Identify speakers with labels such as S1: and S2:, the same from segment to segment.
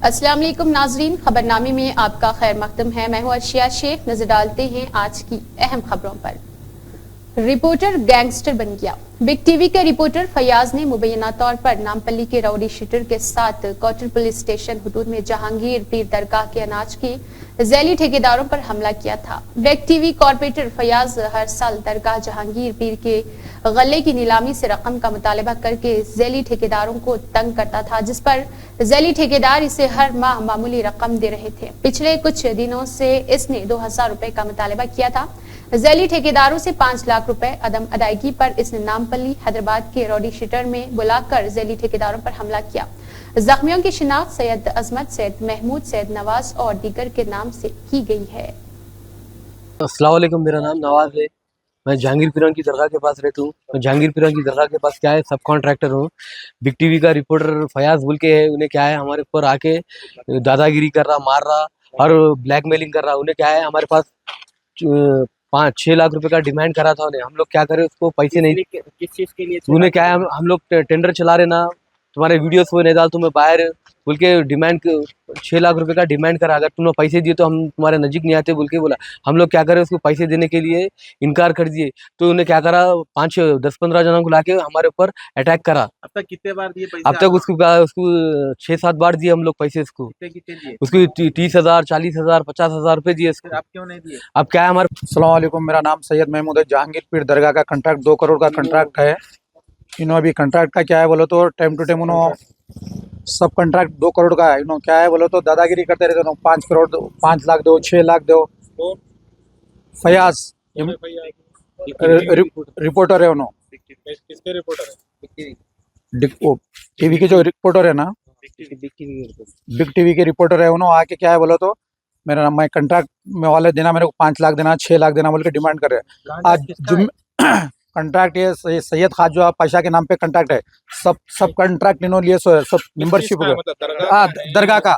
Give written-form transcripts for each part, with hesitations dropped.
S1: अस्सलाम वालेकुम नाजरीन, खबरनामे में आपका खैर मकदम है। मैं हूं अर्शिया शेख। नजर डालते हैं आज की अहम खबरों पर। रिपोर्टर गैंगस्टर बन गया। बिग टीवी के रिपोर्टर फयाज ने मुबैना तौर पर नामपल्ली के राउडी शीटर के साथ कोटर पुलिस स्टेशन हुदूद में जहांगीर पीर दरगाह के अनाज के जैली ठेकेदारों पर हमला किया था। बिग टीवी कॉर्पोरेटर फयाज हर साल दरगाह जहांगीर पीर के गले की नीलामी से रकम का मुतालबा करके जैली ठेकेदारों को तंग करता था, जिस पर जैली ठेकेदार इसे हर माह मामूली रकम दे रहे थे। पिछले कुछ दिनों से इसने 2000 रुपए का मुतालबा किया था। जैली ठेकेदारों से 5 लाख रुपए अदम अदायगी पर इसने नामपल्ली हैदराबाद के रॉडी शीटर में बुलाकर जैली ठेकेदारों पर हमला किया। जख्मियों की शिनाख्त सैयद अजमत, सैयद महमूद, सैयद नवाज और दीगर के नाम से की गई है।
S2: अस्सलाम वालेकुम, मेरा नाम नवाज है। मैं जहांगीर पीरान की दरगाह के पास रहता हूँ। मैं जहांगीर पीरान की दरगाह के पास क्या है, सब कॉन्ट्रैक्टर हूँ। बिग टीवी का रिपोर्टर फयाज बोल के है, उन्हें क्या है हमारे ऊपर आके दादागिरी कर रहा, मार रहा और ब्लैकमेलिंग कर रहा। उन्हें क्या है हमारे पास 5-6 लाख रुपए का डिमांड करा था उन्हें। हम लोग क्या करें, उसको पैसे नहीं।
S3: किस चीज के लिए?
S2: उन्हें क्या है हम लोग टेंडर चला रहे ना, तुम्हारे वीडियोस वो नहीं डाल, तुम्हें बाहर बोल के डिमांड 6 लाख रुपए का डिमांड करा। अगर तुमने पैसे दिए तो हम तुम्हारे नजीक नहीं आते बोल के बोला। हम लोग क्या करें, उसको पैसे देने के लिए इनकार कर दिए। तो उन्हें क्या करा, 5-10-15 जनों को लाके हमारे ऊपर अटैक करा।
S3: अब तक कितने बार दिए पैसे?
S2: अब तक उसको 6-7 बार दिए हम लोग पैसे। उसको
S3: कितने दिए?
S2: उसको 30,000, 40,000, 50,000 रुपए दिए उसको।
S3: आप क्यों नहीं दिए?
S2: अब क्या है हमारे।
S4: अस्सलाम वालेकुम, मेरा नाम सैयद महमूद है। जहांगीर पीर दरगाह का कंट्रैक्ट 2 करोड़ का कंट्रैक्ट है। इन्होंने अभी कंट्रैक्ट का क्या है बोलो तो टाइम टू टाइम उन्होंने सब कंट्रैक्ट 2 करोड़ का है। इन्होंने क्या है बोलो तो दादागिरी करते रहते हो। 5 करोड़ दो, 5 लाख दो, 6 लाख दो। फयाज रिपोर्टर है उन्होंने।
S3: किसके रिपोर्टर है?
S4: टीवी के जो रिपोर्टर है ना, बिग टीवी के रिपोर्टर है। उन्होंने आके क्या है बोलो तो मेरा मैं कंट्रैक्ट में वाले देना, मेरे को 5 लाख देना, 6 लाख देना बोल के डिमांड कर रहे हैं। आज कंट्रैक्ट ये सैयद ख्वाजा पाशा के नाम पे कंट्रैक्ट है। सब कंट्रैक्ट इन्होंने लिए, सब मेंबरशिप दरगाह का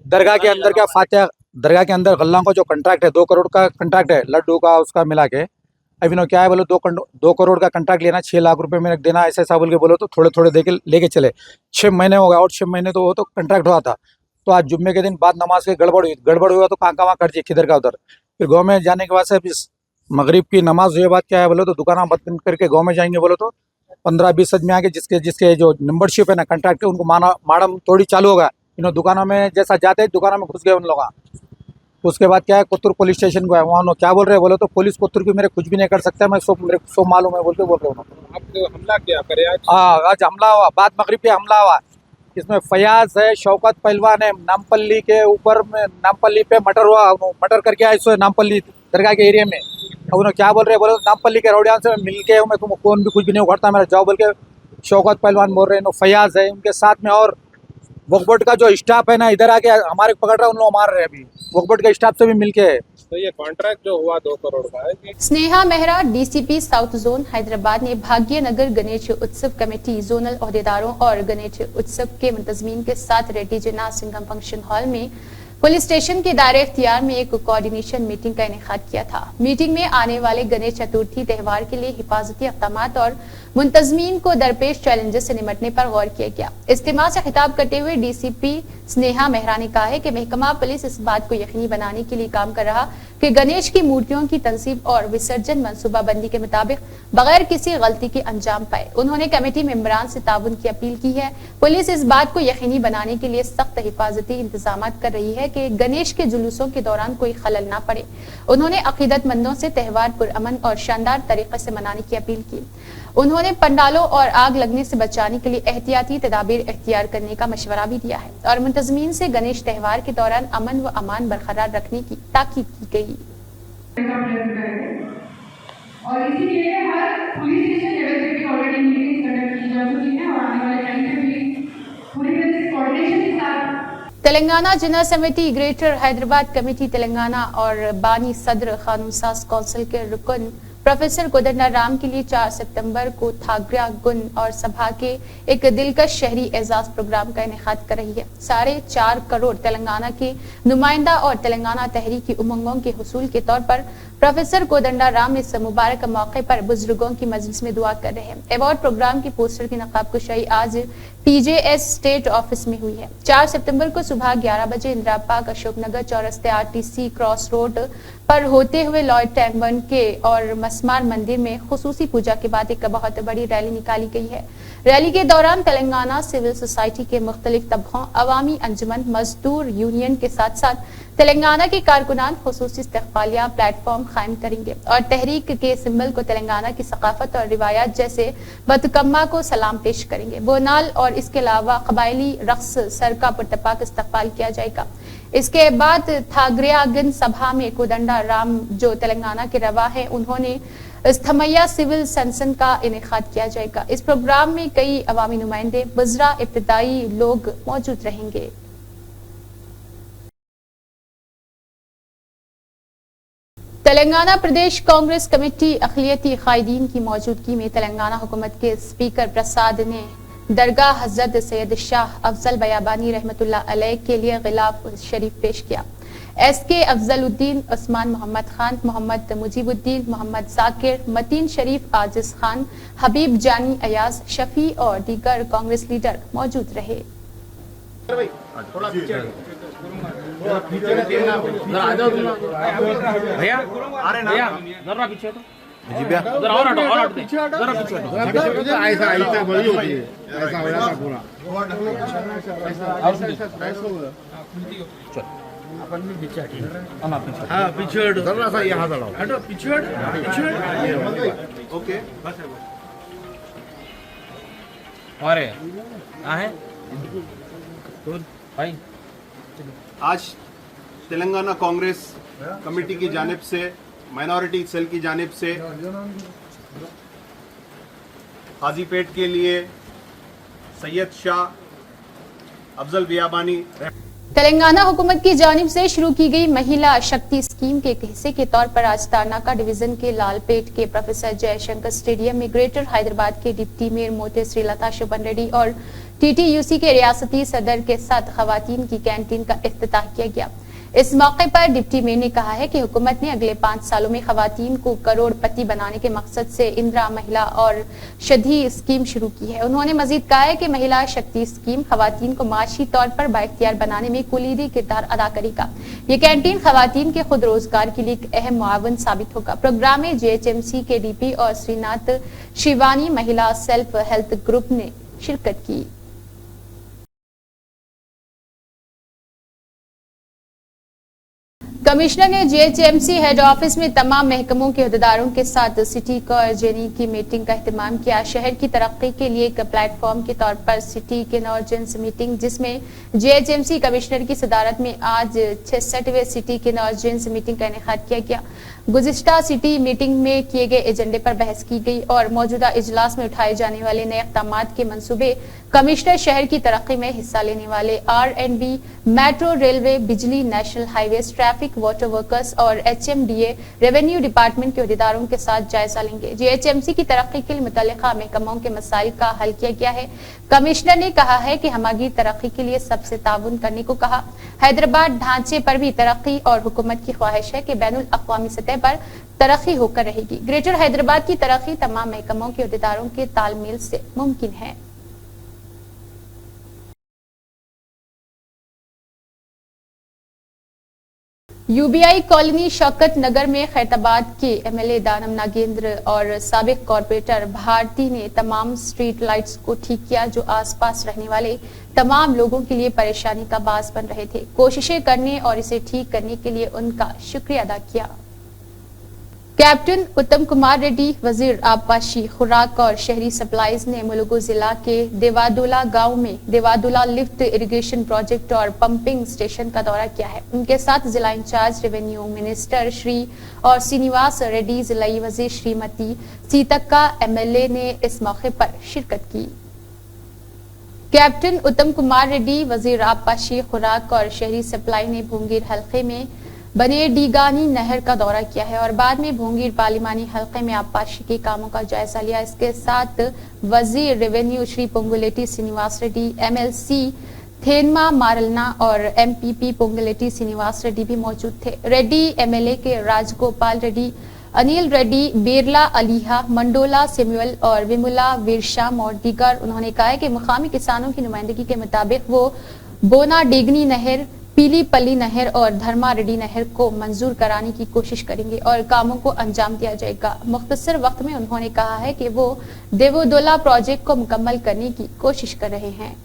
S4: दरगाह के अंदर क्या फातिहा दरगाह के अंदर गल्ला का जो कंट्रैक्ट है 2 करोड़ का कंट्रैक्ट है, लड्डू का उसका मिला के। अब इन्होंने क्या है बोलो 2 करोड़ का कंट्रैक्ट लेना, 6 लाख रुपए में देना, ऐसे ऐसा बोल के बोलो तो थोड़े थोड़े दे के लेके चले। 6 महीने हो गए और 6 महीने तो वो तो कंट्रैक्ट हुआ था। तो आज जुम्मे के दिन बाद नमाज के गड़बड़ हुआ तो कहाँ कर दिए, किधर का उधर। फिर गाँव में जाने के बाद से मगरिब की नमाज हुए बाद क्या है बोलो तो दुकान बंद करके गाँव में जाएंगे बोलो तो 15-20 आदमी आके जिसके जो मेंबरशिप है ना कंट्रैक्ट है उनको मारम तोड़ी चालू होगा। इन्होंने दुकानों में जैसा जाते दुकानों में घुस गए उन लोग। उसके बाद क्या है कोत्तूर पुलिस स्टेशन को है, वहाँ क्या बोल रहे हैं बोलो तो पुलिस कोत्तूर की मेरे कुछ भी नहीं कर सकता, मैं मेरे को मालूम है बोल के बोल रहे हो।
S3: आपको हमला क्या करे आज?
S4: आज हमला हुआ, बाद मगरिब पे हमला हुआ। इसमें फयाज है, शौकत पहलवान है। नामपल्ली के ऊपर में नामपल्ली पे मर्डर हुआ, मर्डर करके आए सो नामपल्ली दरगाह के एरिया में। अब उन्होंने क्या बोल रहे हैं बोलो नामपल्ली के रौडियान से मिल के मैं तुम कौन भी कुछ भी नहीं उखड़ता मेरा जाओ बोल के शौकत पहलवान बोल रहे हैं। फयाज है, उनके साथ में और वकबोर्ड का जो स्टाफ है ना इधर आके हमारे पकड़ रहा है, उन लोग मार रहे हैं अभी वकबोर्ड के स्टाफ से भी मिलके है।
S3: तो ये कॉन्ट्रैक्ट जो हुआ 2 करोड़ का है।
S1: Sneha Mehra, DCP south zone Hyderabad ने भाग्यनगर गणेश उत्सव कमेटी, जोनल ओहदेदारों और गणेश उत्सव के मुंतजमीन के साथ रेड्डी जिन्ना सिंघम फंक्शन हॉल में पुलिस स्टेशन के दायरे इख्तियार में एक कोऑर्डिनेशन मीटिंग का इनेकाद किया था। मीटिंग में आने वाले गणेश चतुर्थी त्यौहार के लिए हिफाजती इक़दामात और मुंतजमीन को दरपेश चैलेंजेस से निपटने पर गौर किया गया। इज्तिमा से खिताब करते हुए डीसीपी स्नेहा मेहरा ने कहा है कि महकमा पुलिस इस बात को यकीनी बनाने के लिए काम कर रहा कि गणेश की मूर्तियों की तंसीब और विसर्जन मनसूबाबंदी के मुताबिक बगैर किसी गलती के अंजाम पाए। उन्होंने कमेटी मेंबरान से ताउन की अपील की है। पुलिस इस बात को यकीनी बनाने के लिए सख्त हिफाजती इंतजाम कर रही है कि गणेश के जुलूसों के दौरान कोई खलल ना पड़े। उन्होंने अकीदतमंदों से त्यौहार पुरअमन और शानदार तरीके से मनाने की अपील की। उन्होंने पंडालों और आग लगने से बचाने के लिए एहतियाती तदाबीर इख्तियार करने का मशवरा भी दिया है और मुंतजमीन से गणेश त्यौहार के दौरान अमन व अमान बरकरार रखने की ताकीद की गई।
S5: और इसीलिए हर पुलिस स्टेशन लेवल पे भी ऑलरेडी मीटिंग कंडक्ट की जा चुकी है और आने वाले टाइम पे भी पूरी तरह से कोऑर्डिनेशन के साथ
S1: तेलंगाना जिन्ना समिति, ग्रेटर हैदराबाद कमेटी तेलंगाना और बानी सदर कानून साज कौंसिल के रुकन प्रोफेसर कोदंडाराम के लिए 4 सितंबर को थागरा गुन और सभा के एक दिलकश शहरी एजाज प्रोग्राम का इनेकाद कर रही है। 4.5 करोड़ तेलंगाना के नुमाइंदा और तेलंगाना तहरीकी उमंगों के हुसूल के तौर पर प्रोफेसर कोदंडाराम इस मुबारक मौके पर बुजुर्गों की मजलिस में दुआ कर रहे हैं। अवार्ड प्रोग्राम की पोस्टर की नकाब कुशाई आज TJS स्टेट ऑफिस में हुई है। 4 सितंबर को सुबह 11 बजे इंदिरा पार्क अशोकनगर चौरस्ते RTC क्रॉस रोड पर होते हुए लॉयड टैंबन के और मस्मार मंदिर में खुसूसी पूजा के बाद एक बहुत बड़ी रैली निकाली गई है। रैली के दौरान तेलंगाना सिविल सोसाइटी के मुख्तलिफ तबकों, अवामी अंजुमन, मजदूर यूनियन के साथ साथ तेलंगाना के कारकुनान खुसूसी इस्तकबालिया प्लेटफॉर्म कायम करेंगे और तहरीक के सिंबल को तेलंगाना की सकाफत और रिवायात जैसे बतुकम्मा को सलाम पेश करेंगे। बोनाल और इसके अलावा कबायली रक्स सरका पुरतपाक इस्तकबाल किया जाएगा। इसके बाद थागरियागन सभा में कोदंडाराम जो तेलंगाना के रवा है उन्होंने इस्थमैया सिविल सनसन का इनेकाद किया जाएगा। इस प्रोग्राम में कई अवामी नुमाइंदे, बुजरा, इब्तदाई लोग मौजूद रहेंगे। तेलंगाना प्रदेश कांग्रेस कमेटी अक़लियती कायदीन की मौजूदगी में तेलंगाना हुकूमत के स्पीकर प्रसाद ने दरगाह हजरत सैयद शाह अफजल बयाबानी रहमतुल्लाह अलैह के लिए गिलाफ शरीफ पेश किया। SK अफजलुद्दीन, उस्मान मोहम्मद खान, मोहम्मद मुजीबुद्दीन, मोहम्मद जाकिर, मतीन शरीफ, आजिज खान, हबीब जानी अयाज, शफी और दीगर कांग्रेस लीडर मौजूद रहे।
S6: आज तेलंगाना कांग्रेस कमेटी की जानिब से, माइनॉरिटी सेल की जानिब से हाजीपेट के लिए सैयद शाह अफजल बियाबानी
S1: तेलंगाना हुकूमत की जानिब से शुरू की गई महिला शक्ति स्कीम के एक हिस्से के तौर पर आज तारनाका डिवीजन के लालपेट के प्रोफेसर जयशंकर स्टेडियम में ग्रेटर हैदराबाद के डिप्टी मेयर मोटे श्रीलता शोभन रेड्डी और TTUC के रियासती सदर के साथ खवातीन की कैंटीन का इफ्तिताह किया गया। इस मौके पर डिप्टी मेयर ने कहा है कि हुकूमत ने अगले 5 सालों में खवातीन को करोड़पति बनाने के मकसद से इंदिरा महिला और शधी स्कीम शुरू की है। उन्होंने मजीद कहा है कि महिला शक्ति स्कीम खवातीन को माशी तौर पर बाइख्तियार बनाने में कुलीदी किरदार अदा करेगा। ये कैंटीन खवातीन के खुद रोजगार के लिए एक अहम मुआवन साबित होगा। प्रोग्राम में JHMC के DP और श्रीनाथ शिवानी महिला सेल्फ हेल्थ ग्रुप ने शिरकत की। कमिश्नर ने JHMC हेड ऑफिस में तमाम महकमों के अहदेदारों के साथ सिटी कोऑर्डिनेटरी की मीटिंग का एहतमाम किया। शहर की तरक्की के लिए एक प्लेटफॉर्म के तौर पर सिटी कन्वर्जेंस मीटिंग, जिसमें JHMC कमिश्नर की सदारत में आज 66वें सिटी कन्वर्जेंस मीटिंग का इनेकाद किया गया। गुज़िश्ता सिटी मीटिंग में किए गए एजेंडे पर बहस की गई और मौजूदा इजलास में उठाए जाने वाले नए इक़दामात के मंसूबे, कमिश्नर शहर की तरक्की में हिस्सा लेने वाले R&B, मेट्रो, रेलवे, बिजली, national highways, traffic, water workers और HMDA रेवेन्यू डिपार्टमेंट के अहदेदारों के साथ जायजा लेंगे। JHMC की तरक्की के लिए मुतल्लिका महकमों के मसाइल का हल किया गया है। कमिश्नर ने कहा है कि हमागीर तरक्की के लिए सबसे ताउन करने को कहा। हैदराबाद ढांचे पर भी तरक्की और हुकूमत की ख्वाहिश है कि बैनुल अक़वामी सतह पर तरक्की होकर रहेगी। ग्रेटर हैदराबाद की तरक्की तमाम महकमों के अहदेदारों के तालमेल से मुमकिन है। UBI कॉलोनी शौकत नगर में खैरताबाद के MLA दानम नागेंद्र और साबिक कॉर्पोरेटर भारती ने तमाम स्ट्रीट लाइट्स को ठीक किया जो आसपास रहने वाले तमाम लोगों के लिए परेशानी का बास बन रहे थे। कोशिशें करने और इसे ठीक करने के लिए उनका शुक्रिया अदा किया। कैप्टन उत्तम कुमार रेड्डी, वजीर आबपाशी, खुराक और शहरी सप्लाईज ने मुलुगु जिला के देवादुला गांव में देवादुला लिफ्ट इरिगेशन प्रोजेक्ट और पंपिंग स्टेशन का दौरा किया है। उनके साथ जिला इंचार्ज रेवेन्यू मिनिस्टर श्री और श्रीनिवास रेड्डी, जिलाई वजीर श्रीमती सीतक्का, MLA ने इस मौके पर शिरकत की। कैप्टन उत्तम कुमार रेड्डी, वजीर आबपाशी, खुराक और शहरी सप्लाई ने भूंगीर हल्के में बने डीगानी नहर का दौरा किया है और बाद में भोंगीर पार्लिमानी हलके में आबपाशी के कामों का जायजा लिया। इसके साथ वजीर रेवेन्यू श्री पोंगुलेटी श्रीनिवास रेड्डी, एमएलसी थेनमा मारलना और एमपीपी पोंगुलेटी श्रीनिवास रेड्डी भी मौजूद थे। रेड्डी एमएलए के राजगोपाल रेड्डी, अनिल रेड्डी, बेरला अलीहा, मंडोला सेम्युअल और विमुला वीरशाम और दीगर। उन्होंने कहा है कि मुकामी किसानों की नुमाइंदगी के मुताबिक वो बोना डेगनी नहर, पीली पल्ली नहर और धर्मा रेड्डी नहर को मंजूर कराने की कोशिश करेंगे और कामों को अंजाम दिया जाएगा। मुख्तसर वक्त में उन्होंने कहा है कि वो देवोदोला प्रोजेक्ट को मुकम्मल करने की कोशिश कर रहे हैं।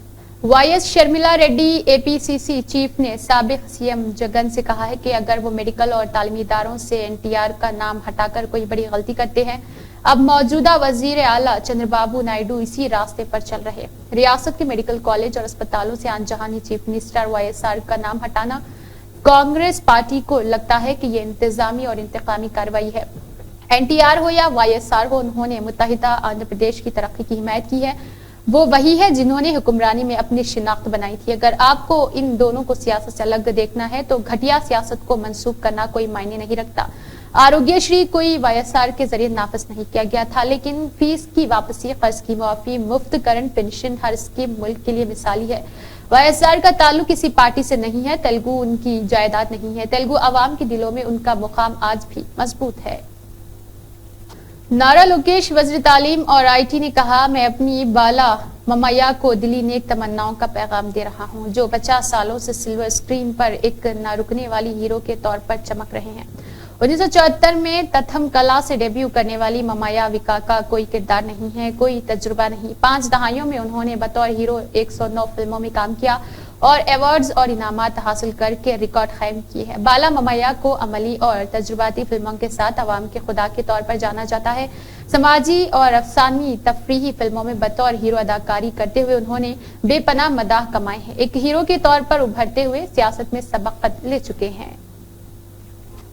S1: YS Sharmila Reddy APCC chief ने साबिक सीएम जगन से कहा है कि अगर वो मेडिकल और तालीमी इदारों से एनटीआर का नाम हटाकर कोई बड़ी गलती करते हैं, अब मौजूदा वजीर आला चंद्रबाबू नायडू इसी रास्ते पर चल रहे। रियासत के मेडिकल कॉलेज और अस्पतालों से आनजहानी चीफ मिनिस्टर वाईएसआर का नाम हटाना कांग्रेस पार्टी को लगता है कि ये इंतजामी और इंतकामी कार्रवाई है। एनटीआर हो या वाईएसआर हो, उन्होंने मुत्तहिदा आंध्र प्रदेश की तरक्की की हिमायत की है। वो वही है जिन्होंने हुक्मरानी में अपनी शिनाख्त बनाई थी। अगर आपको इन दोनों को सियासत से अलग देखना है तो घटिया सियासत को मंसूब करना कोई मायने नहीं रखता। आरोग्यश्री कोई वाईएसआर के जरिए नाफिज नहीं किया गया था, लेकिन फीस की वापसी, कर्ज की मुआफी, मुफ्त करंट पेंशन, हर स्कीम मुल्क के लिए मिसाली है। वाईएसआर का ताल्लुक किसी पार्टी से नहीं है। तेलुगु उनकी जायदाद नहीं है। तेलुगु अवाम के दिलों में उनका मुकाम आज भी मजबूत है। नारा लोकेश वज़ीर तालीम और आईटी ने कहा, मैं अपनी बाला ममैया को दिली नेक तमन्नाओं का पैगाम दे रहा हूं, जो 50 सालों से सिल्वर स्क्रीन पर एक ना रुकने वाली हीरो के तौर पर चमक रहे हैं। 1974 में तथम कला से डेब्यू करने वाली ममैया विका का कोई किरदार नहीं है, कोई तजुर्बा नहीं। 5 दहाइयों में उन्होंने बतौर हीरो 109 फिल्मों में काम किया और अवार्ड्स और इनामात हासिल करके रिकॉर्ड कायम किए हैं। बाला ममैया को अमली और तजुर्बाती फिल्मों के साथ अवाम के खुदा के तौर पर जाना जाता है। समाजी और अफसानी तफरीही फिल्मों में बतौर हीरो अदाकारी करते हुए उन्होंने बेपनाह मदाह कमाए हैं। एक हीरो के तौर पर उभरते हुए सियासत में सबकत ले चुके हैं।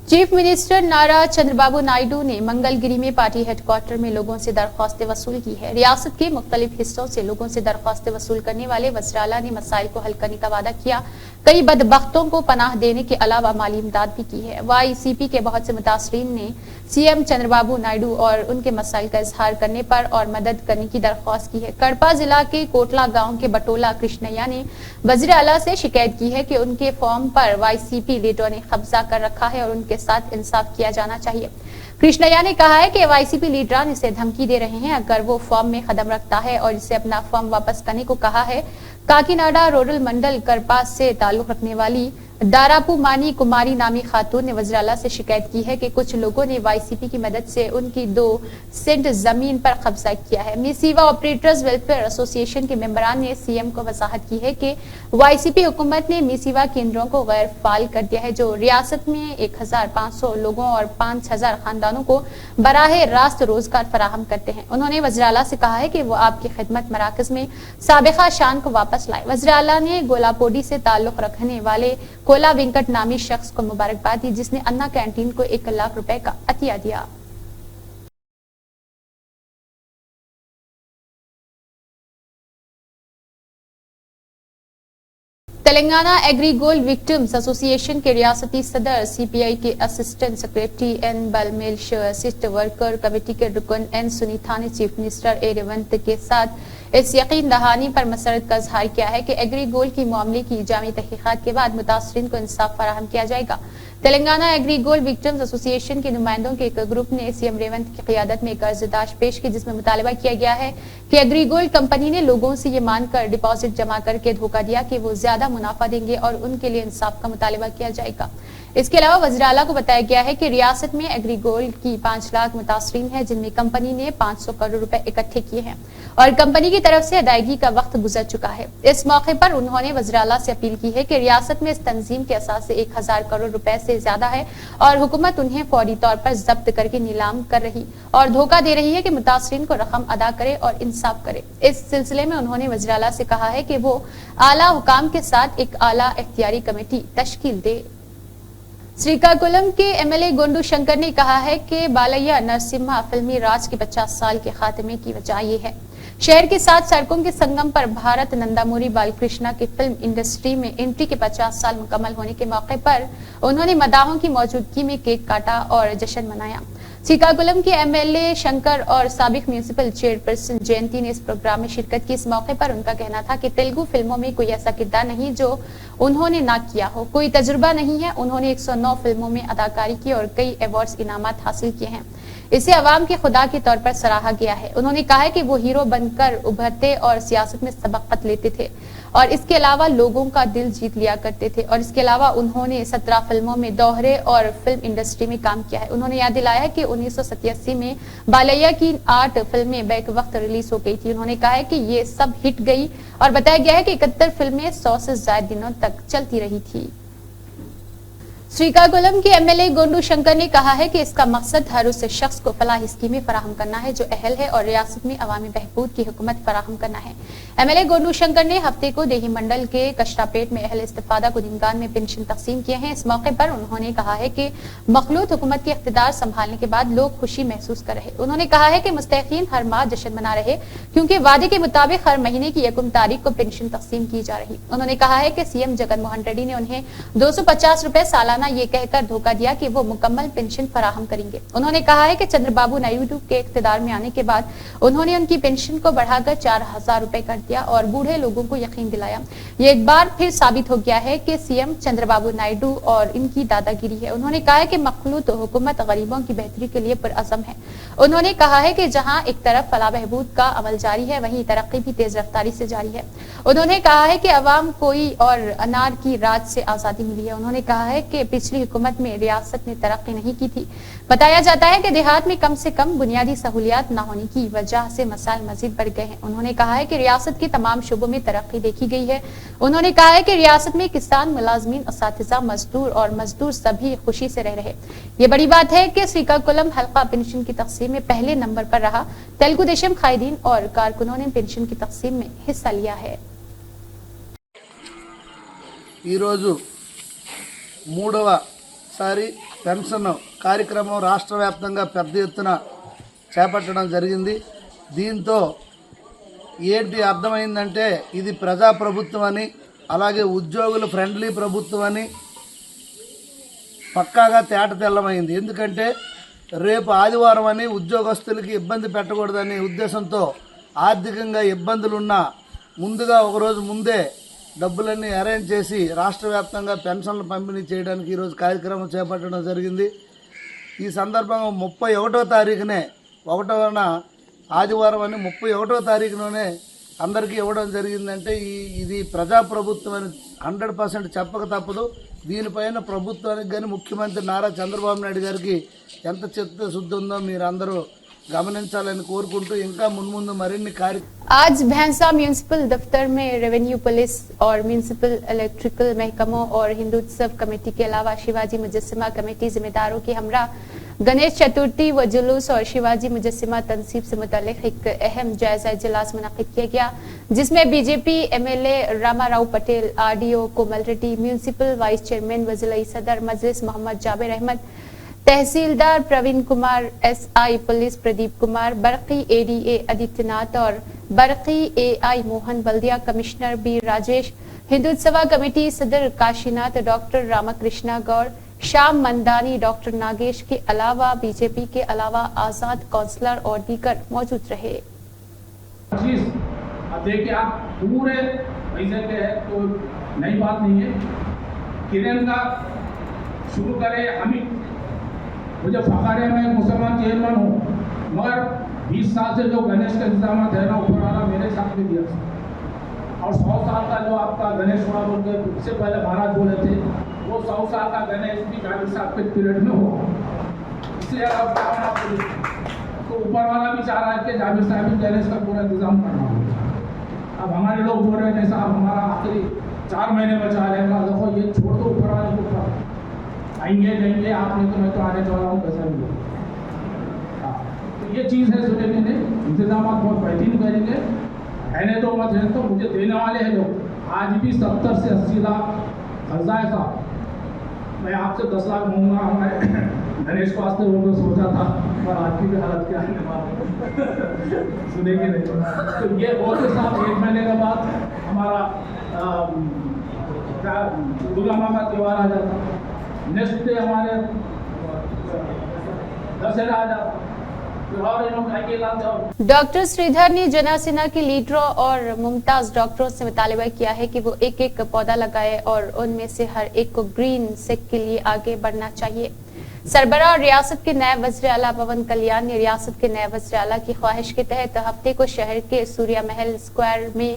S1: चीफ मिनिस्टर नारा चंद्रबाबू नायडू ने मंगलगिरी में पार्टी हेडक्वार्टर में लोगों से दरख्वास्तें वसूल की है। रियासत के मुख्तलिफ हिस्सों से लोगों से दरख्वास्तें वसूल करने वाले वज़ीर-ए-आला ने मसाइल को हल करने का वादा किया। कई बदबख्तों को पनाह देने के अलावा माली इमदाद भी की है। वाईसीपी के बहुत से मुतासरीन ने सीएम चंद्रबाबू नायडू और उनके मसाइल का इजहार करने पर और मदद करने की दरख्वास्त की है। कड़पा जिला के कोटला गांव के बटोला कृष्णैया ने वज़ीर-ए-आला से शिकायत की है कि उनके फॉर्म पर वाईसीपी लीडरों ने कब्जा कर रखा है और उनके साथ इंसाफ किया जाना चाहिए। कृष्णैया ने कहा है कि वाईसीपी लीडरान इसे धमकी दे रहे हैं अगर वो फॉर्म में कदम रखता है और इसे अपना फॉर्म वापस करने को कहा है। काकीनाडा रूरल मंडल करपा से ताल्लुक रखने वाली दारापू मानी कुमारी नामी खातून ने वज़ीर-ए-आला से शिकायत की है कि कुछ लोगों ने वाईसीपी की मदद से उनकी 2 सेंट जमीन पर कब्जा किया है। मिसीवा ऑपरेटर्स वेलफेयर एसोसिएशन के मेंबरान ने सीएम को वजाहत की है कि वाईसीपी हुकूमत ने मिसीवा केंद्रों को गैर फाल कर दिया है, जो रियासत में 1500 लोगों और 5000 खानदानों को बराह रास्त रोजगार फराहम करते हैं। उन्होंने वज़ीर-ए-आला से कहा है कि वो आपकी खिदमत मराकज में साबिका शान को वापस लाए। वज़ीर-ए-आला ने गोलापोडी से ताल्लुक रखने वाले कोला वेंकट नामी शख्स को मुबारकबाद दी, जिसने अन्ना कैंटीन को 1 लाख रुपए का अतिया दिया। तेलंगाना एग्रीगोल्ड विक्टिम्स एसोसिएशन के रियासती सदर, सीपीआई के असिस्टेंट सेक्रेटरी एन बलमेल असिस्ट वर्कर कमेटी के रुकन एन सुनीता ने चीफ मिनिस्टर ए रेवंत के साथ इस यकीन दहानी पर मसरत का इजहार किया है कि एग्रीगोल्ड की मामले की जामी तहकीकात के बाद मुतासरीन को इंसाफ फराहम किया जाएगा। तेलंगाना एग्रीगोल्ड विक्टिम्स एसोसिएशन के नुमाइंदों के एक ग्रुप ने सीएम रेवंत की क़ियादत में एक अर्ज़दाश्त पेश की, जिसमें मुतालबा किया गया है कि एग्रीगोल्ड कंपनी ने लोगों से ये मानकर डिपॉजिट जमा करके धोखा दिया कि वो ज्यादा मुनाफा देंगे और उनके लिए इंसाफ का मुतालबा किया जाएगा। इसके अलावा वज़ीर-ए-आला को बताया गया है कि रियासत में एग्रीगोल्ड की 5 लाख मुतासरीन है, जिनमें कंपनी ने 500 करोड़ रुपए इकट्ठे किए हैं और कंपनी की तरफ से अदायगी का वक्त गुजर चुका है। इस मौके पर उन्होंने वज़ीर-ए-आला से अपील की है कि रियासत में इस तंजीम के असास से 1000 करोड़ रुपए से ज्यादा है और हुकूमत उन्हें फौरी तौर पर जब्त करके नीलाम कर रही और धोखा दे रही है कि मुतासरीन को रकम अदा करे और इंसाफ करे। इस सिलसिले में उन्होंने वज़ीर-ए-आला से कहा है कि वो आला हुकाम के साथ एक आला इख्तियारी कमेटी तश्कील दे। श्रीकाकुलम के एमएलए गोंडू शंकर ने कहा है कि बालैया नरसिम्हा फिल्मी राज के 50 साल के खात्मे की वजह ये है। शहर के साथ सड़कों के संगम पर भारत नंदामुरी बालकृष्णा की फिल्म इंडस्ट्री में एंट्री के 50 साल मुकम्मल होने के मौके पर उन्होंने मदाहों की मौजूदगी में केक काटा और जश्न मनाया। श्रीकाकुलम के एमएलए शंकर और साबिक म्यूनिसिपल चेयरपर्सन जयंती ने इस प्रोग्राम में शिरकत की। इस मौके पर उनका कहना था कि तेलुगु फिल्मों में कोई ऐसा किरदार नहीं जो उन्होंने ना किया हो, कोई तजुर्बा नहीं है। उन्होंने 109 फिल्मों में अदाकारी की और कई अवार्ड्स इनामात हासिल किए हैं। इसे अवाम के खुदा के तौर पर सराहा गया है। उन्होंने कहा है कि वो हीरो बनकर उभरते और सियासत में सबकत लेते थे और इसके अलावा लोगों का दिल जीत लिया करते थे। और इसके अलावा उन्होंने 17 फिल्मों में दोहरे और फिल्म इंडस्ट्री में काम किया है। उन्होंने याद दिलाया है कि 1987 में बालैया की 8 फिल्में बैक वक्त रिलीज हो गई थी। उन्होंने कहा है कि ये सब हिट गई और बताया गया है कि 71 फिल्में 100 से ज्यादा दिनों तक चलती रही थी। श्रीकाकुलम के एमएलए गोंडू शंकर ने कहा है कि इसका मकसद हर उस शख्स को फलाही स्कीमें फराहम करना है जो अहल है और रियासत में अवामी बहबूद की हुकूमत फराहम करना है। एमएलए गोंडू शंकर ने हफ्ते को देही मंडल के कष्टापेट में अहल इस्तिफादा को दिनगान में पेंशन तकसीम किए हैं। इस मौके पर उन्होंने कहा है कि मखलूत हुकूमत के इख्तिदार संभालने के बाद लोग खुशी महसूस कर रहे। उन्होंने कहा है कि मुस्तहिकीन हर माह जश्न मना रहे क्योंकि वादे के मुताबिक हर महीने की 1 तारीख को पेंशन तकसीम की जा रही। उन्होंने कहा है कि सीएम जगन मोहन रेड्डी ने उन्हें 250 रुपए सालाना ये कहकर धोखा दिया कि वो मुकम्मल पेंशन फराहम करेंगे। उन्होंने कहा है कि चंद्रबाबू नायडू के इख्तिदार में आने के बाद उन्होंने उनकी पेंशन को बढ़ाकर 4000 रुपए कर दिया और बूढ़े लोगों को यकीन दिलाया। ये एक बार फिर साबित हो गया है कि सीएम चंद्रबाबू नायडू और इनकी दादागिरी है। उन्होंने कहा है कि मखलूत हुकूमत गरीबों की बेहतरी के लिए पुरअज़म है। उन्होंने कहा है कि जहां एक तरफ फलाह बहबूद का अमल जारी है वहीं तरक्की भी तेज रफ्तारी से जारी है। उन्होंने कहा है कि अवाम कोई और अनार की राज से आजादी मिली है। उन्होंने कहा है कि पिछली हुकूमत में रियासत ने तरक्की नहीं की थी। बताया जाता है कि देहात में कम से कम बुनियादी सहूलियात न होने की वजह से मसाइल मजीद बढ़ गए हैं। उन्होंने कहा है कि रियासत के तमाम शोबों में तरक्की देखी गई है। उन्होंने कहा है कि रियासत में किसान, मुलाजमीन, असातिज़ा, मजदूर और मजदूर सभी खुशी से रह रहे। ये बड़ी बात है कि श्रीकाकुलम हल्का पेंशन की तकसीम में पहले नंबर पर रहा। तेलुगु देशम कायदीन और कारकुनों ने पेंशन की तकसीम में हिस्सा लिया है।
S7: మూడవసారి పెన్షన్ కార్యక్రమం రాష్ట్ర వ్యాప్తంగా పెద్ద ఎత్తున చేపట్టడం జరిగింది. దీంతో ఏంటి అర్థమైందంటే ఇది ప్రజాప్రభుత్వం అని, అలాగే ఉద్యోగుల ఫ్రెండ్లీ ప్రభుత్వం అని పక్కాగా తేటతెల్లమైంది. ఎందుకంటే రేపు ఆదివారం అని ఉద్యోగస్తులకి ఇబ్బంది పెట్టకూడదనే ఉద్దేశంతో ఆర్థికంగా ఇబ్బందులున్నా ముందుగా ఒకరోజు ముందే డబ్బులన్నీ అరేంజ్ చేసి రాష్ట్ర వ్యాప్తంగా పెన్షన్లు పంపిణీ చేయడానికి ఈరోజు కార్యక్రమం చేపట్టడం జరిగింది. ఈ సందర్భంగా 31వ తారీఖునే 1వ ఆదివారం అని 31వ తారీఖులోనే అందరికీ ఇవ్వడం జరిగిందంటే ఇది ప్రజాప్రభుత్వం అని 100% చెప్పక తప్పదు. దీనిపైన ప్రభుత్వానికి కానీ ముఖ్యమంత్రి నారా చంద్రబాబు నాయుడు గారికి ఎంత చిత్తశుద్ధి ఉందో మీరు అందరూ గమనించాలని కోరుకుంటూ ఇంకా మున్ముందు మరిన్ని
S1: आज भैंसा म्यूनिसिपल दफ्तर में रेवेन्यू, पुलिस और म्यूनिसिपल इलेक्ट्रिकल महकमों और हिंदुत्सव कमेटी के अलावा शिवाजी मुजस्सिमा कमेटी जिम्मेदारों के हमरा गणेश चतुर्थी व जुलूस और शिवाजी मुजस्सिमा तनसीब से मुतालिक एक अहम जायजा इजलास मुनक्किद किया गया, जिसमें BJP MLA Ramarao Patel, RDO Komal Reddy, municipal vice chairman Wazir सदर मजलिस मोहम्मद जाबिर अहमद, तहसीलदार प्रवीण कुमार, एसआई पुलिस प्रदीप कुमार, बरकी एडीए आदित्यनाथ और बरकी एआई मोहन, बल्दिया commissioner B Rajesh, Hindu Utsav committee सदर काशीनाथ, डॉक्टर रामकृष्णा गौड़, श्याम मंदानी, डॉक्टर नागेश के अलावा बीजेपी के अलावा आजाद काउंसलर और दीगर मौजूद रहे।
S8: देखिए आप पूरे पैसे के है तो नई बात नहीं है। किरण का शुरू करे हमें, मुझे फखर है मैं मुसलमान चेयरमैन हूँ, मगर 20 साल से जो गणेश का इंतजाम है ना ऊपर वाला मेरे साथ में दिया और 100 साल का जो आपका गणेश हुआ बोल के इससे पहले महाराज बोले थे वो 100 साल का गणेश भी जाबिर साहब के पीरियड में हुआ। इसलिए अब तो ऊपर वाला भी चाह रहा है कि जाबिर साहब भी गणेश का पूरा इंतजाम करना हो। अब हमारे लोग बोल रहे हैं साहब हमारा आखिरी 4 महीने बचा रहेगा, देखो ये छोड़ दो ऊपर वाले को, आएंगे जाएंगे आप नहीं तो मैं तो आने वाला हूँ पैसा भी। तो ये चीज़ है सुने मैंने इंतजाम बहुत बेहतरीन करेंगे, रहने तो मत है तो मुझे देने वाले हैं लोग। आज भी 70 से 80 लाख कर्जा है साहब, मैं आपसे 10 लाख मांगूंगा हमारे गणेश को आज तो सोचा था पर आज की भी हालत क्या है सुनेंगे नहीं। तो ये बहुत ही साफ 1 महीने के बाद हमारा दुर्गा माँ का त्यौहार आ जाता, नेक्स्ट डे हमारे दशहरा आ जाता।
S1: डॉक्टर श्रीधर ने जनसेना के लीडरों और मुमताज डॉक्टरों से मुतालबा किया है कि वो एक एक पौधा लगाए और उनमें से हर एक को ग्रीन सेक के लिए आगे बढ़ना चाहिए। सरबराह और रियासत के नायब वज़ीर आला पवन कल्याण ने रियासत के नायब वज़ीर आला की ख्वाहिश के तहत हफ्ते को शहर के सूर्या महल स्क्वायर में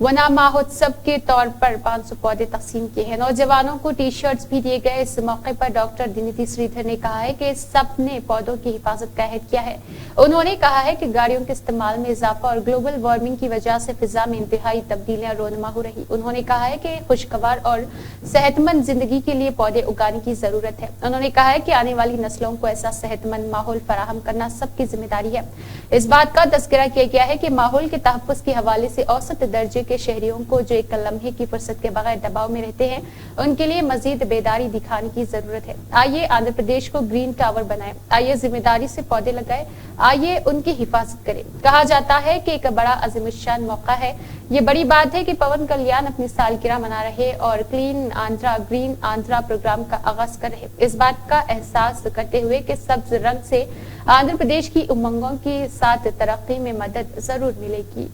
S1: वना महोत्सव के तौर पर 500 पौधे तकसीम किए हैं। नौजवानों को टी शर्ट्स भी दिए गए। इस मौके पर डॉक्टर दिनीति श्रीधर ने कहा है कि सबने पौधों की हिफाजत का अहद किया है। उन्होंने कहा है कि गाड़ियों के इस्तेमाल में इजाफा और ग्लोबल वार्मिंग की वजह से फिजा में इंतहाई तब्दीलियां रोनुमा हो रही। उन्होंने कहा है कि खुशगवार और सेहतमंद जिंदगी के लिए पौधे उगाने की जरूरत है। उन्होंने कहा है कि आने वाली नस्लों को ऐसा सेहतमंद माहौल फराहम करना सबकी जिम्मेदारी है। इस बात का तस्करा किया गया है कि माहौल के तहफ्फुज़ के हवाले से औसत दर्जे के शहरियों को जो एक लम्हे की फुर्सत के बगैर दबाव में रहते हैं, उनके लिए मजीद बेदारी दिखाने की जरूरत है। आइए आंध्र प्रदेश को ग्रीन टावर बनाएं, आइए जिम्मेदारी से पौधे लगाएं, आइए उनकी हिफाजत करें। कहा जाता है कि एक बड़ा अज़ीमुश्शान मौका है। ये बड़ी बात है कि पवन कल्याण अपनी सालगिरह मना रहे और clean Andhra green Andhra programme का आगाज कर रहे। इस बात का एहसास करते हुए कि सब्ज रंग से आंध्र प्रदेश की उमंगों के साथ तरक्की में मदद जरूर मिलेगी।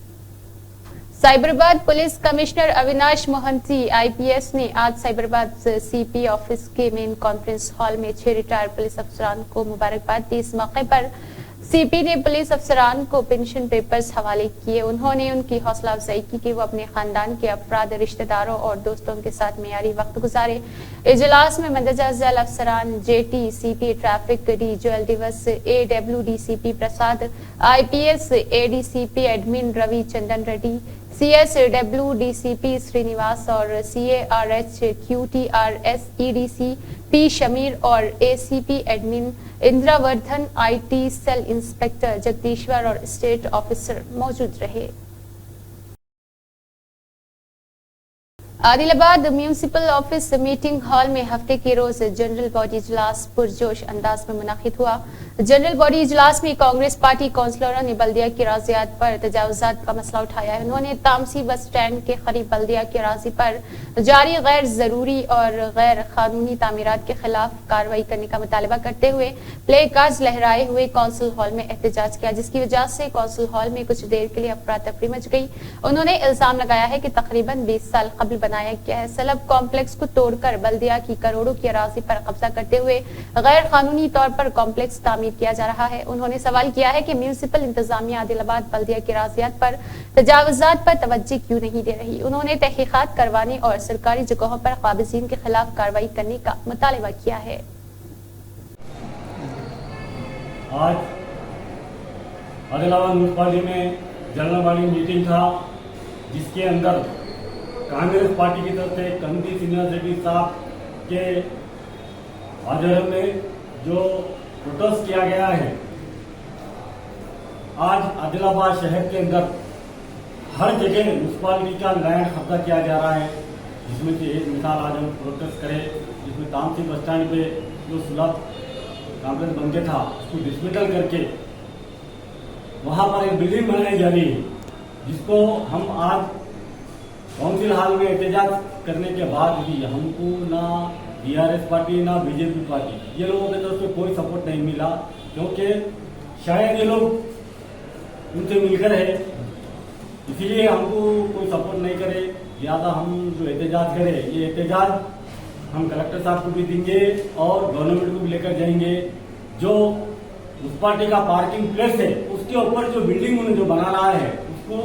S1: Cyberabad police commissioner Avinash Mohanty IPS ने आज साइबराबाद सीपी ऑफिस के मेन कॉन्फ्रेंस हॉल में 6 रिटायर्ड पुलिस अफसरान को मुबारकबाद दी। इस मौके पर सीपी ने पुलिस अफसरान को पेंशन पेपर्स हवाले किए। उन्होंने उनकी हौसला अफजाई की कि वो अपने खानदान के अफराद, रिश्तेदारों और दोस्तों के साथ मेयारी वक्त गुजारे। इजलास में मंदरजा झैल अफसरान joint, CP traffic D Joel Davis, AWDCP Prasad, IPS ADCP admin Ravi Chandan Reddy, CSWDCP Srinivas और CARH QTRS EDC P Shamir और ACP admin Indravardhan, IT cell inspector Jagadishwar और स्टेट ऑफिसर मौजूद रहे। Adilabad municipal office meeting hall में हफ्ते के रोज जनरल बॉडी इजलास पुरजोश अंदाज में मुनाकिद हुआ। जनरल बॉडी इजलास में कांग्रेस पार्टी काउंसलरों ने बल्दिया की अराज़ियात पर तजावुज़ात का मसला उठाया है। उन्होंने तामसी बस स्टैंड के करीब बल्दिया की अराज़ी पर जारी गैर जरूरी और गैर कानूनी तामीरात के खिलाफ कार्रवाई करने का मुतालबा करते हुए प्ले कार्ड्स लहराए हुए कौंसिल हॉल में एहतजाज किया, जिसकी वजह से कौंसिल हॉल में कुछ देर के लिए अफरा तफरी मच गई। उन्होंने इल्जाम लगाया है कि तकरीबन 20 साल कबल बनाया गया है सलब कॉम्प्लेक्स को तोड़कर बल्दिया की करोड़ों की अराज़ी पर कब्जा करते हुए गैर कानूनी तौर पर कॉम्प्लेक्स तामीर किया जा रहा है। उन्होंने सवाल किया है कि म्यूनिसिपल इंतजामिया आदिलाबाद बल्दिया की अराज़ियात पर तजावुज़ात पर तवज्जो क्यों नहीं दे रही। उन्होंने तहकीकात करवाने और सरकारी जगहों पर काबिज़ीन के खिलाफ कार्रवाई करने का मुतालबा किया है।
S9: आज आदिलाबाद म्यूनिसिपालिटी में जनरल बॉडी मीटिंग था, जिसके अंदर कांग्रेस पार्टी की तरफ से कमिटी सीनियर सेक्रेटरी साहब के आदर में जो प्रोटेस्ट किया गया है। आज आदिलाबाद शहर के अंदर हर जगह म्यूनिसिपालिटी का लैंड कब्जा किया जा रहा है, जिसमें से एक मिसाल आज हम प्रोटेस्ट करें, जिसमें तामसी बस स्टैंड पे जो सुलभ कॉम्प्लेक्स बन गया था उसको डिसमेंटल करके वहां पर एक बिल्डिंग बनाई जा रही है, जिसको हम आज काउंसिल हॉल में एहतजाज करने के बाद भी हमको ना BRS पार्टी ना BJP पार्टी ये लोगों की तरफ से कोई सपोर्ट नहीं मिला, क्योंकि शायद ये लोग उनसे मिलकर है, इसीलिए हमको कोई सपोर्ट नहीं करे। लिहाजा हम जो एहतजाज करें, ये एहतजाज हम कलेक्टर साहब को भी देंगे और गवर्नमेंट को भी लेकर जाएंगे। जो उस पार्टी का पार्किंग प्लेस है उसके ऊपर जो बिल्डिंग उन्होंने जो बना रहा है उसको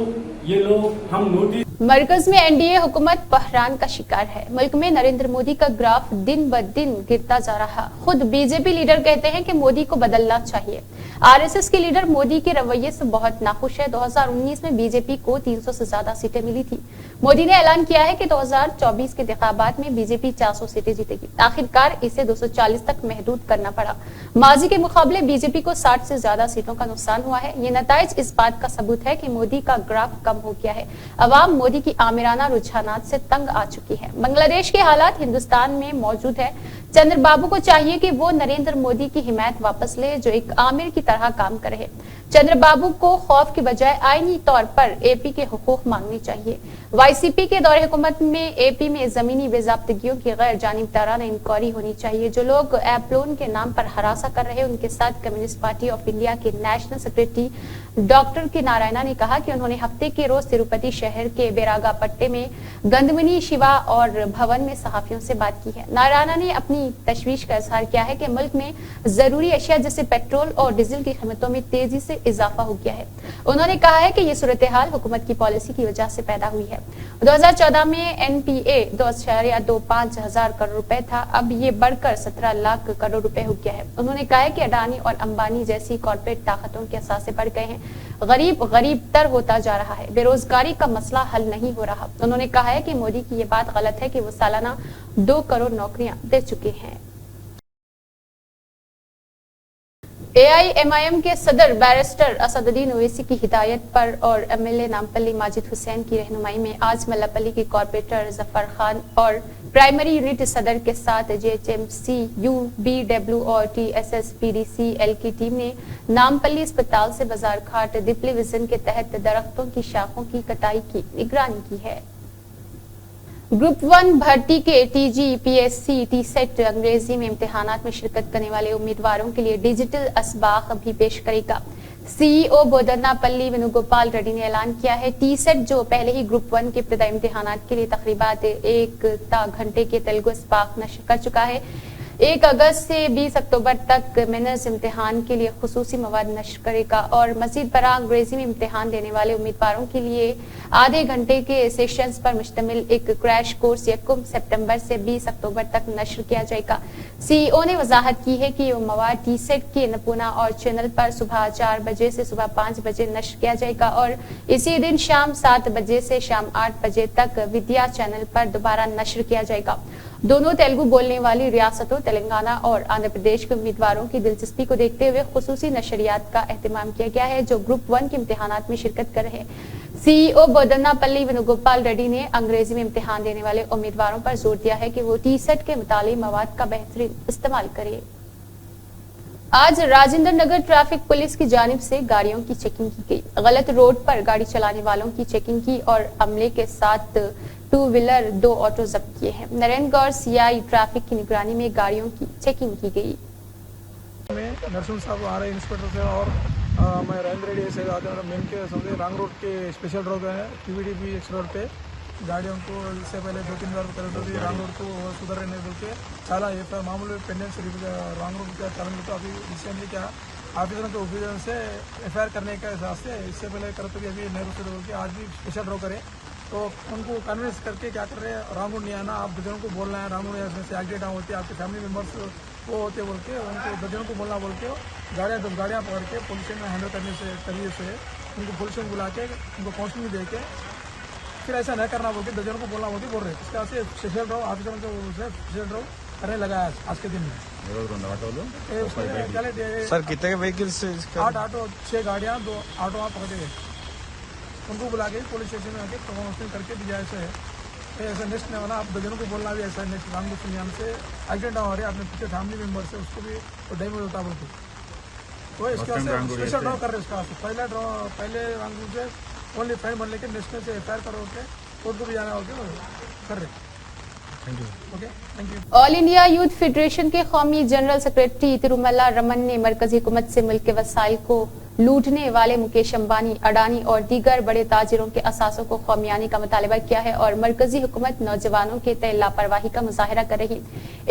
S9: ये लोग हम नोटिस।
S1: मरकज में एनडीए हुकूमत बहरान का शिकार है। मुल्क में नरेंद्र मोदी का ग्राफ दिन ब दिन गिरता जा रहा। खुद बीजेपी लीडर कहते हैं कि मोदी को बदलना चाहिए। आरएसएस के लीडर मोदी के रवैये से बहुत नाखुश है। 2019 में बीजेपी को 300 से ज्यादा सीटें मिली थी। मोदी ने ऐलान किया है कि 2024 के इंतखाबात में बीजेपी 400 सीटें जीतेगी। आखिरकार इसे 240 तक महदूद करना पड़ा। माजी के मुकाबले बीजेपी को 60 से ज्यादा सीटों का नुकसान हुआ है। ये नताइज इस बात का सबूत है कि मोदी का ग्राफ कम कम हो गया है। अवाम मोदी की आमिराना रुझानात से तंग आ चुकी है। बांग्लादेश के हालात हिंदुस्तान में मौजूद है। चंद्रबाबू को चाहिए कि वो नरेंद्र मोदी की हिमायत वापस ले, जो एक आमिर की तरह काम कर रहे। चंद्रबाबू को खौफ की बजाय आईनी तौर पर एपी के हुकूक मांगने चाहिए। वाईसीपी के दौरे हुकूमत में एपी में जमीनी बेजाब्तगियों की गैर जानिबदाराना इंक्वायरी होनी चाहिए। जो लोग ऐप लोन के नाम पर हरासा कर रहे, उनके साथ कम्युनिस्ट पार्टी ऑफ इंडिया के नेशनल सेक्रेटरी डॉक्टर के नारायणा ने कहा कि उन्होंने हफ्ते के रोज तिरुपति शहर के बेरागापट्टे में गंदमनी शिवा और भवन में सहाफियों से बात की है। नारायणा ने अपनी तशवीश का इजहार किया है कि मुल्क में जरूरी अशिया जैसे पेट्रोल और डीजल की कीमतों में तेजी से इजाफा हो गया है। उन्होंने कहा है कि यह सूरत हाल हुकूमत की पॉलिसी की वजह से पैदा हुई है। 2014 में एनपीए 2.25 हजार करोड़ रुपए था, अब ये बढ़कर 17 लाख करोड़ रुपए हो गया है। उन्होंने कहा है कि अडानी और अंबानी जैसी कॉर्पोरेट ताकतों के असासे बढ़ गए हैं। गरीब तर होता जा रहा है। बेरोजगारी का मसला हल नहीं हो रहा। उन्होंने कहा है कि मोदी की ये बात गलत है कि वो सालाना 2 करोड़ नौकरियां दे चुके हैं। एआईएमआईएम के सदर बैरिस्टर असदुद्दीन ओवैसी की हिदायत पर और एमएलए नामपल्ली माजिद हुसैन की रहनुमाई में आज मल्लापल्ली के कॉर्पोरेटर जफर खान और प्राइमरी यूनिट सदर के साथ जेएचएमसी, यूबीडब्ल्यू और टीएसएसपीडीसीएल की टीम ने नामपल्ली अस्पताल से बाजार घाट दिपली विजन के तहत दरख्तों की शाखों की कटाई की निगरानी की है। ग्रुप 1 भर्ती के टीजी, पीएससी, टीसेट अंग्रेजी में इम्तिहानात में शिरकत करने वाले उम्मीदवारों के लिए डिजिटल असबाक भी पेश करेगा। सीईओ बोदरनापल्ली वेणुगोपाल रेड्डी ने ऐलान किया है। टीसेट जो पहले ही ग्रुप 1 के इब्तदाई इम्तिहानात के लिए तकरीबन 1 घंटे के तेलुगु असबाक नशर कर चुका है। 1 अगस्त से 20 अक्टूबर तक मेनस इम्तिहान के लिए खुसूसी मवाद नशर करेगा और मजीद बरा अंग्रेजी में इम्तिहान देने वाले उम्मीदवारों के लिए आधे घंटे के सेशंस पर मुश्तमिल एक क्रैश कोर्स 1 सितंबर से 20 अक्टूबर तक नशर किया जाएगा। सीईओ ने वजाहत की है कि ये मवाद टीसेट के नपूना और चैनल पर सुबह 4 बजे से सुबह 5 बजे नशर किया जाएगा और इसी दिन शाम 7 बजे से शाम 8 बजे तक विद्या चैनल पर दोबारा नशर किया जाएगा। दोनों तेलुगु बोलने वाली रियासतों तेलंगाना और आंध्र प्रदेश के उम्मीदवारों की दिलचस्पी को देखते हुए खुसूसी नशरियात का एहतमाम किया गया है जो ग्रुप 1 के इम्तिहानात में शिरकत कर रहे हैं। सीईओ बोदरनापल्ली वेणुगोपाल रेड्डी ने अंग्रेजी में इम्तिहान देने वाले उम्मीदवारों पर जोर दिया है कि वो टीसेट के मुतालिक मवाद का बेहतरीन इस्तेमाल करें। आज राजेंद्र नगर ट्रैफिक पुलिस की जानिब से गाड़ियों की चेकिंग की गई। गलत रोड पर गाड़ी चलाने वालों की चेकिंग की और अमले के साथ 2 व्हीलर 2 ऑटो जब्त किए हैं। नरेंद्रगढ़ सीआई ट्रैफिक की निगरानी में गाड़ियों की चेकिंग की गई।
S4: नरसिंह साहब आ रहे इंस्पेक्टर से और मैं रविंद्र रेड्डी से मेन के समझे रंग रोड के स्पेशल रोड है टीवीडीपी एक्स रोड पे गाड़ियों को इससे पहले 2-3 बार करेक्ट होती रंग रोड को सुधर रहने बोल के చాలా मामूली पेंडेंस रंग रोड का चलन तो अभी रिसेंटली क्या ऑफिसरों के ओपिनियन से एफआईआर करने के हिसाब से इससे पहले करते हुए अभी नए रूट बोल के आज भी स्पेशल ड्रॉ करें तो उनको कन्विंस करके क्या कर रहे हैं रंग रोड नहीं आना आप दर्जनों को बोलना है रंग रोड से एक्सीडेंट होती है आपके फैमिली मेम्बर्स वो होते बोल के उनको दर्जनों को बोलना बोल के गाड़ियाँ पकड़ के पोल्यूशन में हैंडल करने से करिए से उनको पोल्यूशन बुला के उनको काउंसलिंग दे के फिर ऐसा नहीं करना बोल के दर्जनों को बोलना बोल के बोल रहे इसके वजह से स्पेशल ड्रॉ ऑफिसरों को स्पेशल ड्रॉ करने लगा है आज के दिन में।
S3: सर कितने व्हीकल्स
S4: 8 ऑटो 6 गाड़ियाँ 2 ऑटो वहाँ पकड़े गए उनको बुला के पुलिस स्टेशन में आके काउंसलिंग करके दिया ऐसे है ऐसा नेक्स्ट नहीं होना आप दर्जनों को बोलना भी ऐसा नेक्स्ट रंग सुनियान से एक्सीडेंट हो रहे अपने पीछे फैमिली मेम्बर से उसको भी तो डैमेज होता बोलते तो इसके स्पेशल ड्रॉ कर रहे इसका पहले रंग से ओनली फाइन बन लेके नेशनल से एफआईआर करो के कोर्ट को भी जाना होगा कर रहे।
S1: ऑल इंडिया यूथ फेडरेशन के कौमी जनरल सेक्रेटरी तिरुमला रमन ने मरकजी हुकूमत से मुल्क के वसाइल को लूटने वाले मुकेश अंबानी, अडानी और दीगर बड़े ताजिरों के असासों को खौमियानी का मुतालबा किया है और मरकजी हुकूमत नौजवानों के तय लापरवाही का मुजाहरा कर रही।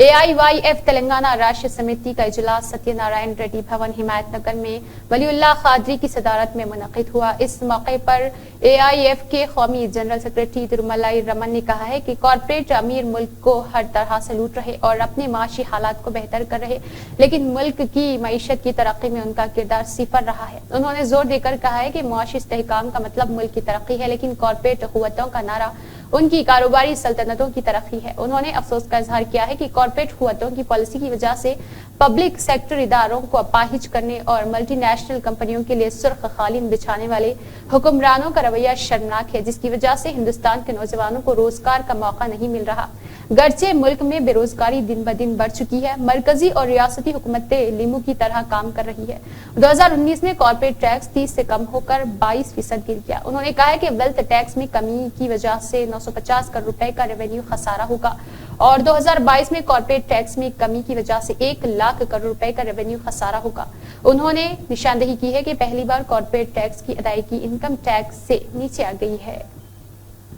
S1: AIYF तेलंगाना राष्ट्रीय समिति का इजलास सत्यनारायण रेड्डी भवन हिमायत नगर में वलीउल्लाह खादरी की सदारत में मुनक़िद हुआ। इस मौके पर AIF के कौमी जनरल सेक्रेटरी तिरुमलाई रमन ने कहा है कि कॉरपोरेट अमीर मुल्क को हर तरह से लूट रहे और अपने माशी हालात को बेहतर कर रहे, लेकिन मुल्क की मईशत की तरक्की में उनका किरदार सिफर रहा है। उन्होंने जोर देकर कहा है कि मुआशी इस्तेहकाम का मतलब मुल्क की तरक्की है, लेकिन कॉरपोरेट कुव्वतों का नारा उनकी कारोबारी सल्तनतों की तरक्की है। उन्होंने अफसोस का इजहार किया है कि कॉर्पोरेट हुकूमतों की पॉलिसी की वजह से पब्लिक सेक्टर इदारों को अपाहिज करने और मल्टीनेशनल कंपनियों के लिए सुर्ख कालीन बिछाने वाले हुक्मरानों का रवैया शर्मनाक है, जिसकी वजह से हिंदुस्तान के नौजवानों को रोजगार का मौका नहीं मिल रहा। गर्चे मुल्क में बेरोजगारी दिन ब दिन बढ़ चुकी है, मरकजी और रियासती हुकूमतें लीमू की तरह काम कर रही है। 2019 में कॉर्पोरेट टैक्स 30 से कम होकर 22% गिर गया। उन्होंने कहा है कि वेल्थ टैक्स में कमी की वजह से 950 करोड़ रुपए का रेवेन्यू खसारा होगा और 2022 में कॉर्पोरेट टैक्स में कमी की वजह से 1 लाख करोड़ रुपए का रेवेन्यू खसारा होगा। उन्होंने निशानदेही की है कि पहली बार कॉर्पोरेट टैक्स की अदायगी इनकम टैक्स से नीचे आ गई है।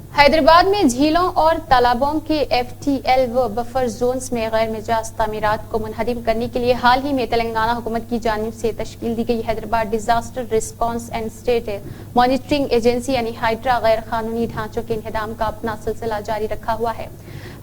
S1: हैदराबाद में झीलों और तालाबों के FTL व बफर जोन्स में गैर मिजाज तामीरात को मुनहदिम करने के लिए हाल ही में तेलंगाना हुकूमत की जानिब से तश्कील दी गई Hyderabad disaster response and state monitoring agency यानी हाइड्रा गैर कानूनी ढांचों के इंहदाम का अपना सिलसिला जारी रखा हुआ है।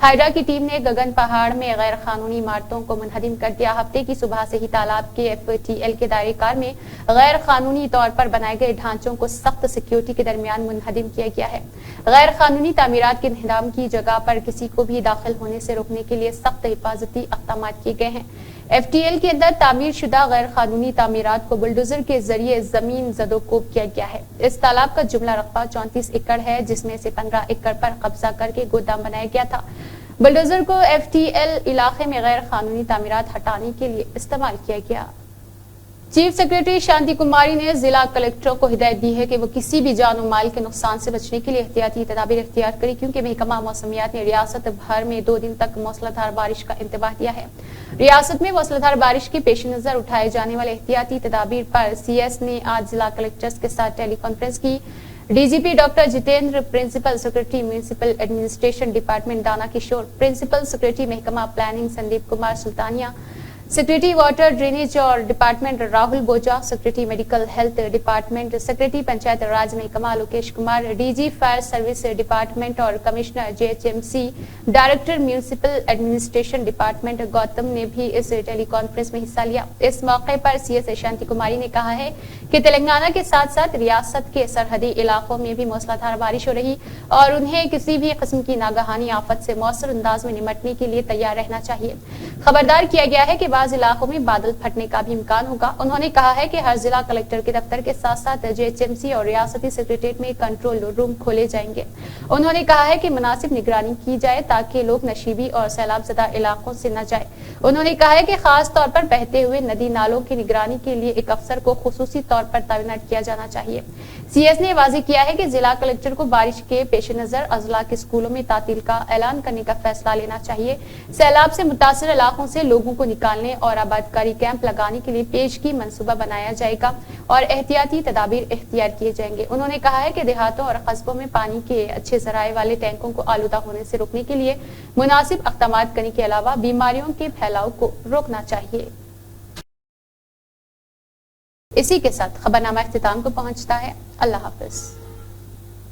S1: हाइड्रा की टीम ने गगन पहाड़ में गैर कानूनी इमारतों को मुनहदिम कर दिया। हफ्ते की सुबह से ही तालाब के FTL के दायरेकार में गैर कानूनी तौर पर बनाए गए ढांचों को सख्त सिक्योरिटी के दरमियान मुनहदिम किया गया है। गैर कानूनी तामीरात के इंहदाम की जगह पर किसी को भी दाखिल होने से रोकने के लिए सख्त हिफाजती अक़दाम किए गए हैं। FTL के अंदर तामीर शुदा गैर कानूनी तामीरात को बुलडोजर के जरिए जमीन जदोकोब किया गया है। इस तालाब का जुमला रकबा 34 एकड़ है, जिसमें से 15 एकड़ पर कब्जा करके गोदाम बनाया गया था। बुलडोजर को FTL इलाके में गैर कानूनी तामीरात हटाने के लिए इस्तेमाल किया गया। चीफ सेक्रेटरी शांति कुमारी ने जिला कलेक्टरों को हिदायत दी है कि वो किसी भी जान और माल के नुकसान से बचने के लिए एहतियाती तदाबीर इख्तियार करें, क्योंकि महकमा मौसमियात ने रियासत भर में 2 दिन तक मूसलाधार बारिश का इंतबाह दिया है। रियासत में मूसलाधार बारिश के पेश नजर उठाए जाने वाले एहतियाती तदाबीर पर CS ने आज जिला कलेक्टर्स के साथ टेली कॉन्फ्रेंस की। DGP doctor Jitender, principal secretary municipal administration department Dana Kishore, principal secretary महकमा planning Sandeep Kumar Sultania, secretary water drainage और department Rahul Bojja, secretary medical health department, secretary panchayat raj महकमा Lokesh Kumar, DG fire service department और commissioner JHMC, director municipal administration department Gautam ने भी इस tele conference में हिस्सा लिया। इस मौके पर CS शांति कुमारी ने कहा है कि तेलंगाना के साथ साथ रियासत के सरहदी इलाकों में भी मूसलाधार बारिश हो रही और उन्हें किसी भी किस्म की नागहानी आफत से मौसर अंदाज में निपटने के लिए तैयार रहना चाहिए। खबरदार किया गया है कि बाज़ इलाकों में बादल फटने का भी इम्कान होगा। उन्होंने कहा है कि हर जिला कलेक्टर के दफ्तर के साथ साथ JHMC और रियासती सेक्रेटेरिएट में कंट्रोल रूम खोले जाएंगे। उन्होंने कहा है कि मुनासिब निगरानी की जाए ताकि लोग नशीबी और सैलाब ज़दा इलाकों से न जाए। उन्होंने कहा है कि खास तौर पर बहते हुए नदी नालों की निगरानी के लिए एक अफसर को खुसूसी तौर पर तैनात किया जाना चाहिए। CS ने वाज़ेह किया है कि जिला कलेक्टर को बारिश के पेश नजर अजला के स्कूलों में तातील का ऐलान करने का फैसला लेना चाहिए। सैलाब से मुतासिर इलाकों से लोगों को निकालने और आबादकारी कैंप लगाने के लिए पेशगी मंसूबा बनाया जाएगा और एहतियाती तदाबीर इख्तियार किए जाएंगे। उन्होंने कहा है कि देहातों और कस्बों में पानी के अच्छे जराए वाले टैंकों को आलूदा होने से रोकने के लिए मुनासिब अक़दाम करने के अलावा बीमारियों के फैलाव को रोकना चाहिए। इसी के साथ खबरनामा इख्तिताम को पहुंचता है। अल्लाह हाफिज।